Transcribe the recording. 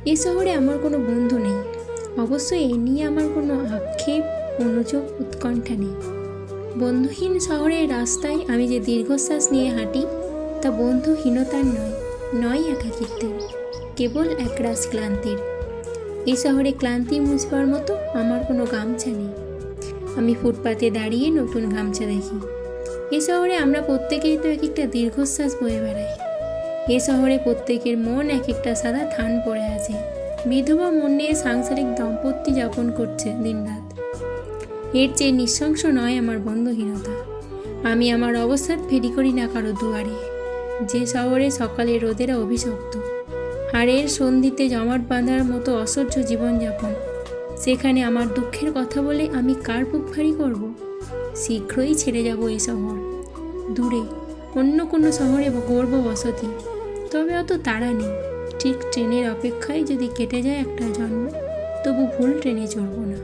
এ শহরে আমার কোনো বন্ধু নেই। অবশ্যই এ নিয়ে আমার কোনো আক্ষেপ, অনুযোগ, উৎকণ্ঠা নেই। বন্ধুহীন শহরের রাস্তায় আমি যে দীর্ঘশ্বাস নিয়ে হাঁটি, তা বন্ধুহীনতার নয় একাকিত্বের, কেবল একরাশ ক্লান্তির। এই শহরে ক্লান্তি মুছবার মতো আমার কোনো গামছা নেই। আমি ফুটপাতে দাঁড়িয়ে নতুন গামছা দেখি। এ শহরে আমরা প্রত্যেকেই তো এক একটা দীর্ঘশ্বাস বয়ে বেড়াই। এ শহরে প্রত্যেকের মন এক একটা সাদা থান পড়ে আছে। বিধবা মন নিয়ে সাংসারিক দাম্পত্য যাপন করছে দিনরাত। এর চেয়ে নৃশংস নয় আমার বন্ধুহীনতা। আমি আমার অবস্থান ফেরি করি না কারো দুয়ারে। যে শহরে সকালে রোদেরা অভিশপ্ত, হাড়ের সন্ধিতে জমাট বাঁধার মতো অসহ্য জীবনযাপন, সেখানে আমার দুঃখের কথা বলে আমি কার বুক ভারী করব? শীঘ্রই ছেড়ে যাব এই শহর। দূরে অন্য কোনো শহরে গড়ব বসতি, তবে অত তাড়া নেই। ঠিক ট্রেনের অপেক্ষায় যদি কেটে যায় একটা জন্ম, তবু ভুল ট্রেনে চড়ব না।